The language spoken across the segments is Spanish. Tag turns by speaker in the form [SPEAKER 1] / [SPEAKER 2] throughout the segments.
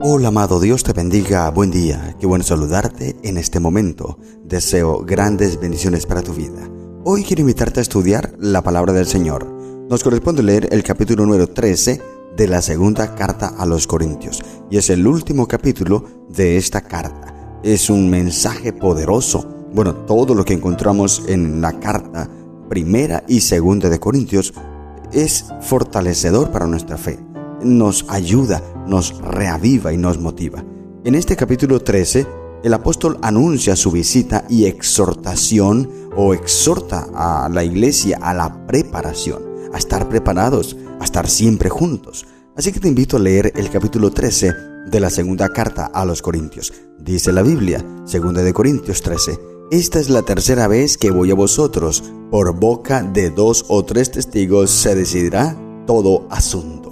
[SPEAKER 1] Hola amado, Dios te bendiga, buen día, qué bueno saludarte en este momento. Deseo grandes bendiciones para tu vida. Hoy quiero invitarte a estudiar la palabra del Señor. Nos corresponde leer el capítulo número 13 de la segunda carta a los Corintios. Y es el último capítulo de esta carta. Es un mensaje poderoso. Bueno, todo lo que encontramos en la carta primera y segunda de Corintios es fortalecedor para nuestra fe. Nos ayuda, nos reaviva y nos motiva. En este capítulo 13, el apóstol anuncia su visita y exhortación o exhorta a la iglesia a la preparación, a estar preparados, a estar siempre juntos. Así que te invito a leer el capítulo 13 de la segunda carta a los Corintios. Dice la Biblia, segunda de Corintios 13, esta es la tercera vez que voy a vosotros, por boca de 2 o 3 testigos se decidirá todo asunto.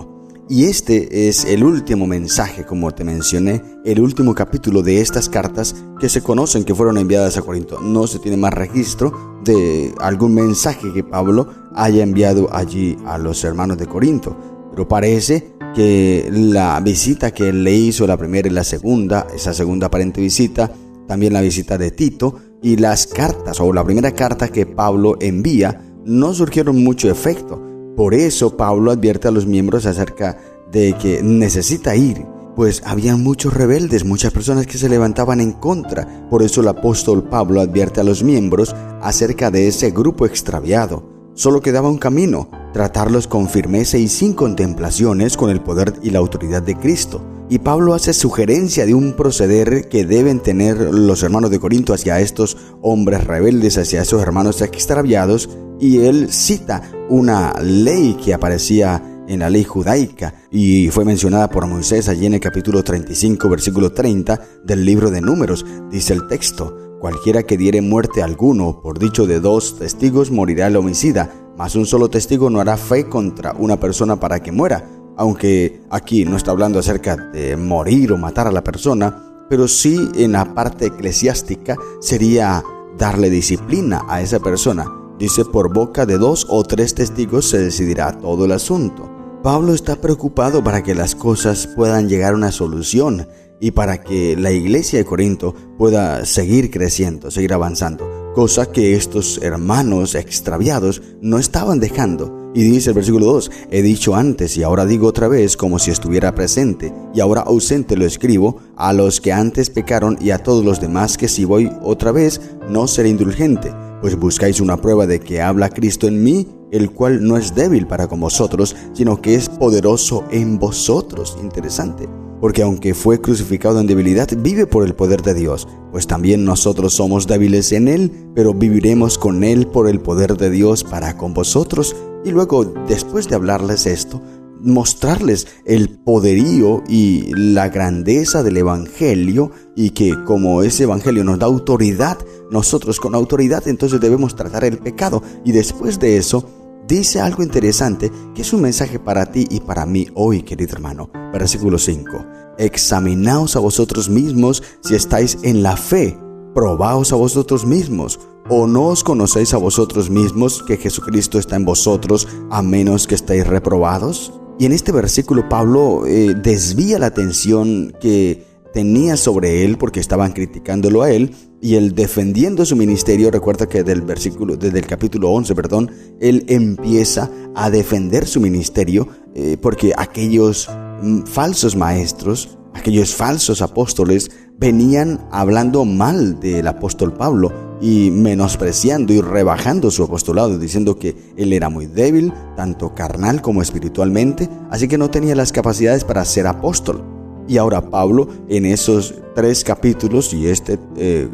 [SPEAKER 1] Y este es el último mensaje, como te mencioné, el último capítulo de estas cartas que se conocen que fueron enviadas a Corinto. No se tiene más registro de algún mensaje que Pablo haya enviado allí a los hermanos de Corinto. Pero parece que la visita que él le hizo, la primera y la segunda, esa segunda aparente visita, también la visita de Tito y las cartas o la primera carta que Pablo envía, no surgieron mucho efecto. Por eso Pablo advierte a los miembros acerca de que necesita ir, pues había muchos rebeldes, muchas personas que se levantaban en contra. Por eso el apóstol Pablo advierte a los miembros acerca de ese grupo extraviado. Solo quedaba un camino, tratarlos con firmeza y sin contemplaciones, con el poder y la autoridad de Cristo. Y Pablo hace sugerencia de un proceder que deben tener los hermanos de Corinto hacia estos hombres rebeldes, hacia esos hermanos extraviados, y él cita una ley que aparecía en la ley judaica y fue mencionada por Moisés allí en el capítulo 35, versículo 30 del libro de Números. Dice el texto, cualquiera que diere muerte a alguno por dicho de 2 testigos morirá el homicida, mas un solo testigo no hará fe contra una persona para que muera. Aunque aquí no está hablando acerca de morir o matar a la persona, pero sí en la parte eclesiástica sería darle disciplina a esa persona. Dice, por boca de 2 o 3 testigos se decidirá todo el asunto. Pablo está preocupado para que las cosas puedan llegar a una solución y para que la iglesia de Corinto pueda seguir creciendo, seguir avanzando, cosa que estos hermanos extraviados no estaban dejando. Y dice el versículo 2, he dicho antes y ahora digo otra vez como si estuviera presente, y ahora ausente lo escribo, a los que antes pecaron y a todos los demás que si voy otra vez no seré indulgente. Pues buscáis una prueba de que habla Cristo en mí, el cual no es débil para con vosotros, sino que es poderoso en vosotros. Interesante, porque aunque fue crucificado en debilidad, vive por el poder de Dios. Pues también nosotros somos débiles en Él, pero viviremos con Él por el poder de Dios para con vosotros. Y luego, después de hablarles esto, mostrarles el poderío y la grandeza del Evangelio, y que como ese Evangelio nos da autoridad, nosotros con autoridad entonces debemos tratar el pecado. Y después de eso dice algo interesante que es un mensaje para ti y para mí hoy, querido hermano. Versículo 5, examinaos a vosotros mismos si estáis en la fe, probaos a vosotros mismos. ¿O no os conocéis a vosotros mismos que Jesucristo está en vosotros, a menos que estéis reprobados? Y en este versículo Pablo desvía la atención que tenía sobre él porque estaban criticándolo a él, y él defendiendo su ministerio. Recuerda que desde el capítulo 11, él empieza a defender su ministerio porque aquellos falsos maestros, aquellos falsos apóstoles venían hablando mal del apóstol Pablo y menospreciando y rebajando su apostolado, diciendo que él era muy débil, tanto carnal como espiritualmente, así que no tenía las capacidades para ser apóstol. Y ahora Pablo, en esos 3 capítulos y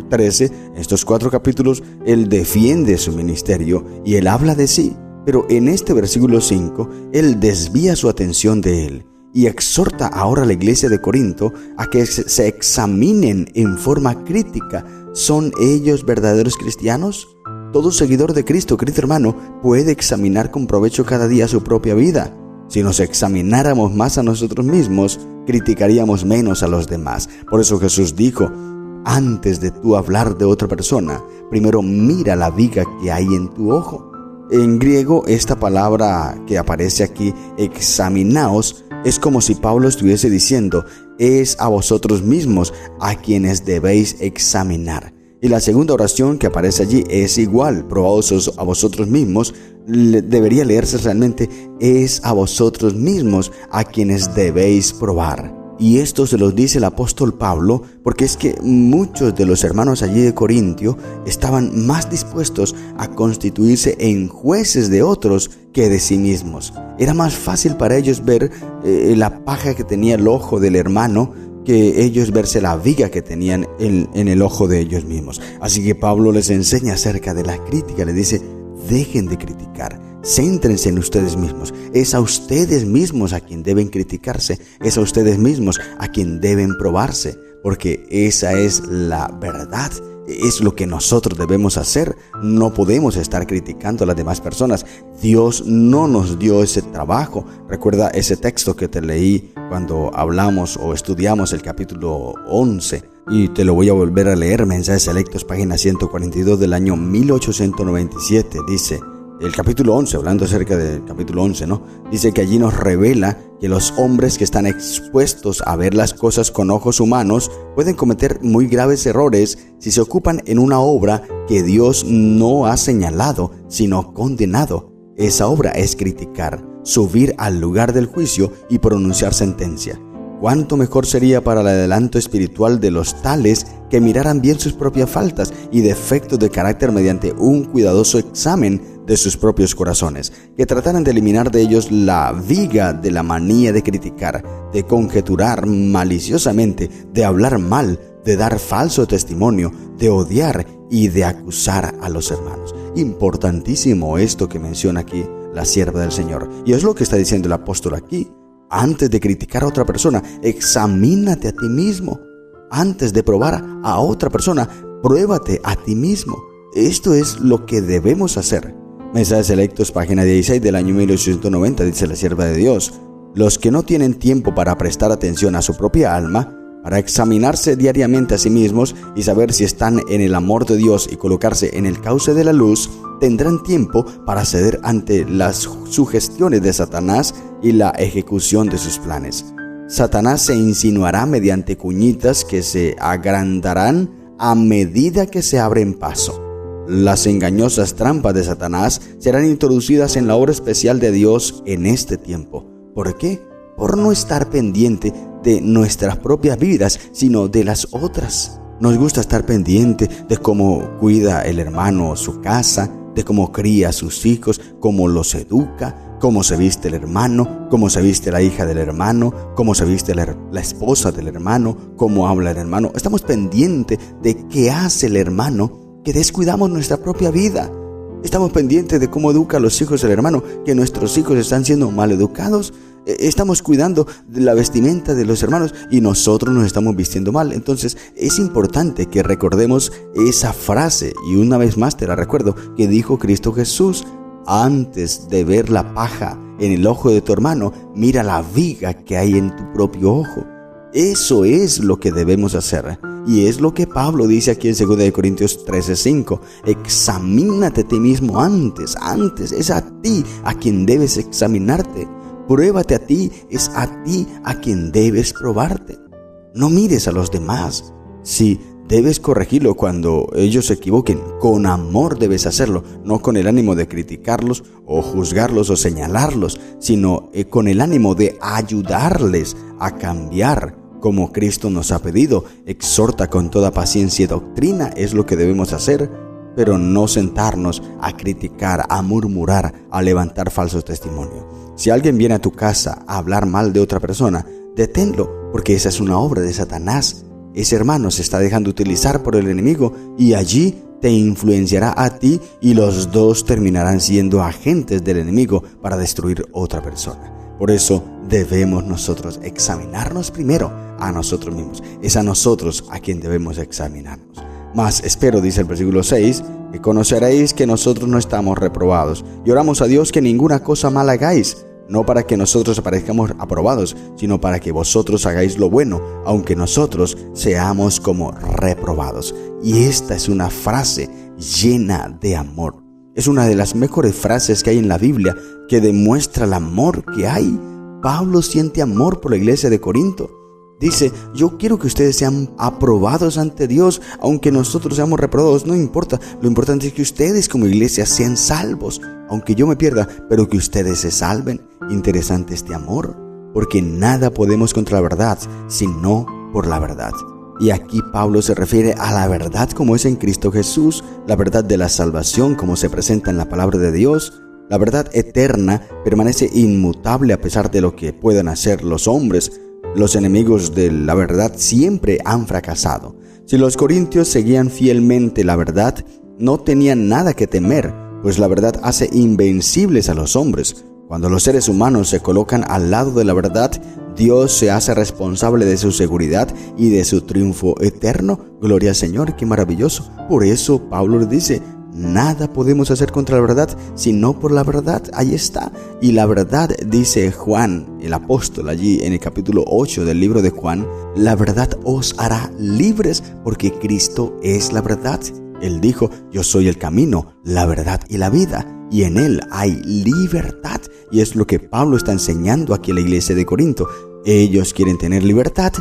[SPEAKER 1] 13, estos 4 capítulos, él defiende su ministerio y él habla de sí. Pero en este versículo 5, él desvía su atención de él y exhorta ahora a la iglesia de Corinto a que se examinen en forma crítica. ¿Son ellos verdaderos cristianos? Todo seguidor de Cristo, querido hermano, puede examinar con provecho cada día su propia vida. Si nos examináramos más a nosotros mismos, criticaríamos menos a los demás. Por eso Jesús dijo, antes de tú hablar de otra persona, primero mira la viga que hay en tu ojo. En griego, esta palabra que aparece aquí, examinaos, Es como si Pablo estuviese diciendo, es a vosotros mismos a quienes debéis examinar. Y la segunda oración que aparece allí es igual, probaos a vosotros mismos, debería leerse realmente, es a vosotros mismos a quienes debéis probar. Y esto se los dice el apóstol Pablo porque es que muchos de los hermanos allí de Corintio estaban más dispuestos a constituirse en jueces de otros que de sí mismos. Era más fácil para ellos ver la paja que tenía el ojo del hermano que ellos verse la viga que tenían en el ojo de ellos mismos. Así que Pablo les enseña acerca de la crítica, les dice, dejen de criticar. Céntrense en ustedes mismos. Es a ustedes mismos a quien deben criticarse. Es a ustedes mismos a quien deben probarse. Porque esa es la verdad. Es lo que nosotros debemos hacer. No podemos estar criticando a las demás personas. Dios no nos dio ese trabajo. Recuerda ese texto que te leí cuando hablamos o estudiamos el capítulo 11. Y te lo voy a volver a leer. Mensajes Selectos, página 142 del año 1897. Dice... El capítulo 11, hablando acerca del capítulo 11, ¿no? Dice que allí nos revela que los hombres que están expuestos a ver las cosas con ojos humanos pueden cometer muy graves errores si se ocupan en una obra que Dios no ha señalado, sino condenado. Esa obra es criticar, subir al lugar del juicio y pronunciar sentencia. ¿Cuánto mejor sería para el adelanto espiritual de los tales que miraran bien sus propias faltas y defectos de carácter mediante un cuidadoso examen de sus propios corazones, que trataran de eliminar de ellos la viga de la manía de criticar, de conjeturar maliciosamente, de hablar mal, de dar falso testimonio, de odiar y de acusar a los hermanos? Importantísimo esto que menciona aquí la sierva del Señor. Y es lo que está diciendo el apóstol aquí. Antes de criticar a otra persona, examínate a ti mismo. Antes de probar a otra persona, pruébate a ti mismo. Esto es lo que debemos hacer. Mensajes Selectos, página 16 del año 1890, dice la sierva de Dios. Los que no tienen tiempo para prestar atención a su propia alma, para examinarse diariamente a sí mismos y saber si están en el amor de Dios y colocarse en el cauce de la luz, tendrán tiempo para ceder ante las sugestiones de Satanás y la ejecución de sus planes. Satanás se insinuará mediante cuñitas que se agrandarán a medida que se abren paso. Las engañosas trampas de Satanás serán introducidas en la obra especial de Dios en este tiempo. ¿Por qué? Por no estar pendiente de nuestras propias vidas, sino de las otras. Nos gusta estar pendiente de cómo cuida el hermano su casa, de cómo cría a sus hijos, cómo los educa, cómo se viste el hermano, cómo se viste la hija del hermano, cómo se viste la esposa del hermano, cómo habla el hermano. Estamos pendientes de qué hace el hermano, que descuidamos nuestra propia vida. Estamos pendientes de cómo educa a los hijos del hermano, que nuestros hijos están siendo mal educados. Estamos cuidando de la vestimenta de los hermanos y nosotros nos estamos vistiendo mal. Entonces es importante que recordemos esa frase, y una vez más te la recuerdo, que dijo Cristo Jesús: antes de ver la paja en el ojo de tu hermano, mira la viga que hay en tu propio ojo. Eso es lo que debemos hacer. Y es lo que Pablo dice aquí en 2 Corintios 13:5. Examínate a ti mismo antes. Es a ti a quien debes examinarte. Pruébate a ti, es a ti a quien debes probarte. No mires a los demás. Si debes corregirlo cuando ellos se equivoquen, con amor debes hacerlo, no con el ánimo de criticarlos o juzgarlos o señalarlos, sino con el ánimo de ayudarles a cambiar como Cristo nos ha pedido. Exhorta con toda paciencia y doctrina, es lo que debemos hacer, pero no sentarnos a criticar, a murmurar, a levantar falsos testimonios. Si alguien viene a tu casa a hablar mal de otra persona, deténlo, porque esa es una obra de Satanás. Ese hermano se está dejando utilizar por el enemigo y allí te influenciará a ti y los dos terminarán siendo agentes del enemigo para destruir otra persona. Por eso debemos nosotros examinarnos primero a nosotros mismos. Es a nosotros a quien debemos examinarnos. Mas espero, dice el versículo 6, que conoceréis que nosotros no estamos reprobados. Y oramos a Dios que ninguna cosa mala hagáis, no para que nosotros aparezcamos aprobados, sino para que vosotros hagáis lo bueno, aunque nosotros seamos como reprobados. Y esta es una frase llena de amor. Es una de las mejores frases que hay en la Biblia, que demuestra el amor que hay Pablo siente amor por la iglesia de Corinto. Dice, yo quiero que ustedes sean aprobados ante Dios, aunque nosotros seamos reprobados, no importa. Lo importante es que ustedes como iglesia sean salvos, aunque yo me pierda, pero que ustedes se salven. Interesante este amor, porque nada podemos contra la verdad, sino por la verdad. Y aquí Pablo se refiere a la verdad como es en Cristo Jesús, la verdad de la salvación como se presenta en la palabra de Dios. La verdad eterna permanece inmutable a pesar de lo que puedan hacer los hombres. Los enemigos de la verdad siempre han fracasado. Si los corintios seguían fielmente la verdad, no tenían nada que temer, pues la verdad hace invencibles a los hombres. Cuando los seres humanos se colocan al lado de la verdad, Dios se hace responsable de su seguridad y de su triunfo eterno. Gloria al Señor, qué maravilloso. Por eso Pablo le dice, nada podemos hacer contra la verdad, sino por la verdad. Ahí está. Y la verdad, dice Juan, el apóstol, allí en el capítulo 8 del libro de Juan, la verdad os hará libres, porque Cristo es la verdad. Él dijo, yo soy el camino, la verdad y la vida, y en Él hay libertad. Y es lo que Pablo está enseñando aquí a la iglesia de Corinto. Ellos quieren tener libertad,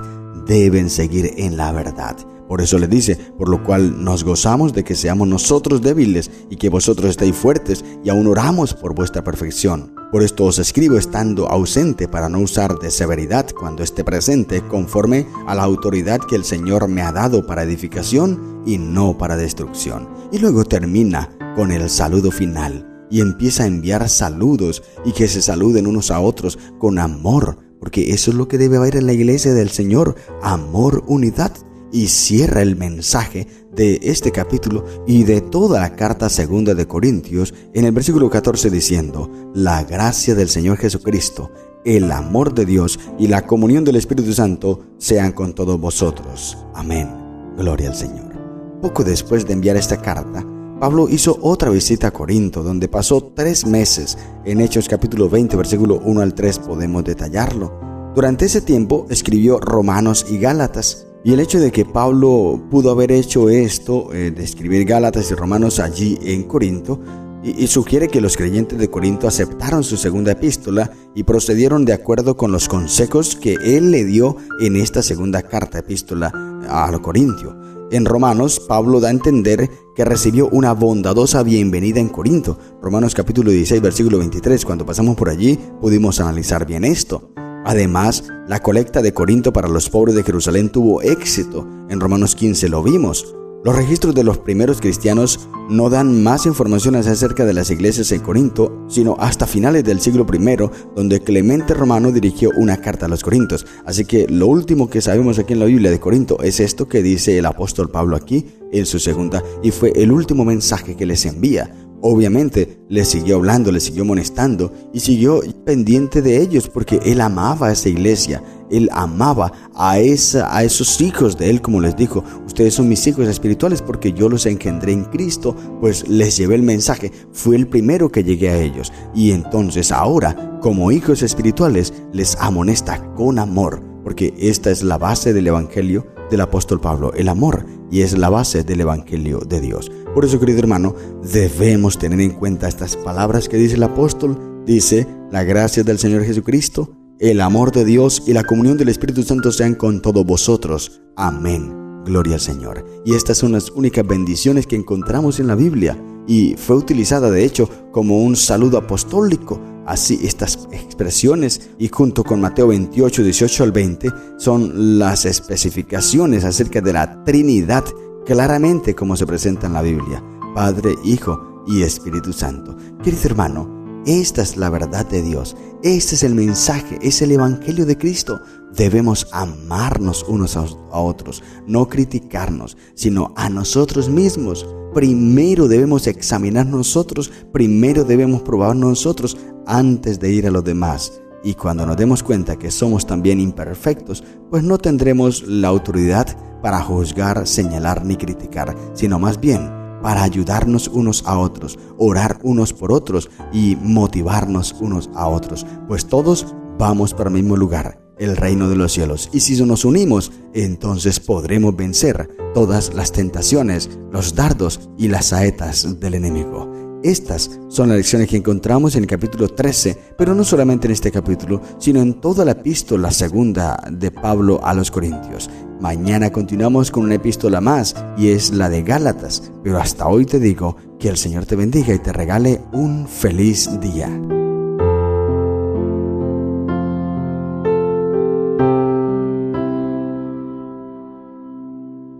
[SPEAKER 1] deben seguir en la verdad. Por eso le dice, por lo cual nos gozamos de que seamos nosotros débiles y que vosotros estéis fuertes, y aún oramos por vuestra perfección. Por esto os escribo estando ausente, para no usar de severidad cuando esté presente, conforme a la autoridad que el Señor me ha dado para edificación y no para destrucción. Y luego termina con el saludo final y empieza a enviar saludos, y que se saluden unos a otros con amor, porque eso es lo que debe haber en la iglesia del Señor, amor, unidad. Y cierra el mensaje de este capítulo y de toda la carta segunda de Corintios en el versículo 14 diciendo, la gracia del Señor Jesucristo, el amor de Dios y la comunión del Espíritu Santo sean con todos vosotros. Amén. Gloria al Señor. Poco después de enviar esta carta, Pablo hizo otra visita a Corinto, donde pasó 3 meses. En Hechos capítulo 20, versículo 1 al 3 podemos detallarlo. Durante ese tiempo escribió Romanos y Gálatas. Y el hecho de que Pablo pudo haber hecho esto, de escribir Gálatas y Romanos allí en Corinto, y sugiere que los creyentes de Corinto aceptaron su segunda epístola y procedieron de acuerdo con los consejos que él le dio en esta segunda carta epístola a los Corintios. En Romanos, Pablo da a entender que recibió una bondadosa bienvenida en Corinto. Romanos capítulo 16, versículo 23, cuando pasamos por allí pudimos analizar bien esto. Además, la colecta de Corinto para los pobres de Jerusalén tuvo éxito. En Romanos 15 lo vimos. Los registros de los primeros cristianos no dan más informaciones acerca de las iglesias en Corinto, sino hasta finales del siglo I, donde Clemente Romano dirigió una carta a los corintios. Así que lo último que sabemos aquí en la Biblia de Corinto es esto que dice el apóstol Pablo aquí en su segunda, y fue el último mensaje que les envía. Obviamente les siguió hablando, les siguió amonestando y siguió pendiente de ellos, porque él amaba a esa iglesia, él amaba a esos hijos de él, como les dijo, ustedes son mis hijos espirituales porque yo los engendré en Cristo, pues les llevé el mensaje, fui el primero que llegué a ellos, y entonces ahora, como hijos espirituales, les amonesta con amor, porque esta es la base del evangelio del apóstol Pablo, el amor, y es la base del evangelio de Dios. Por eso, querido hermano, debemos tener en cuenta estas palabras que dice el apóstol. Dice, la gracia del Señor Jesucristo, el amor de Dios y la comunión del Espíritu Santo sean con todos vosotros. Amén. Gloria al Señor. Y estas son las únicas bendiciones que encontramos en la Biblia, y fue utilizada de hecho como un saludo apostólico. Así, estas expresiones, y junto con Mateo 28, 18 al 20, son las especificaciones acerca de la Trinidad, claramente como se presenta en la Biblia: Padre, Hijo y Espíritu Santo. Querido hermano, esta es la verdad de Dios, este es el mensaje, es el evangelio de Cristo. Debemos amarnos unos a otros, no criticarnos, sino a nosotros mismos. Primero debemos examinar nosotros, primero debemos probar nosotros antes de ir a los demás. Y cuando nos demos cuenta que somos también imperfectos, pues no tendremos la autoridad para juzgar, señalar ni criticar, sino más bien para ayudarnos unos a otros, orar unos por otros y motivarnos unos a otros, pues todos vamos para el mismo lugar, el reino de los cielos. Y si nos unimos, entonces podremos vencer todas las tentaciones, los dardos y las saetas del enemigo. Estas son las lecciones que encontramos en el capítulo 13, pero no solamente en este capítulo, sino en toda la epístola segunda de Pablo a los Corintios. Mañana continuamos con una epístola más y es la de Gálatas, pero hasta hoy te digo que el Señor te bendiga y te regale un feliz día.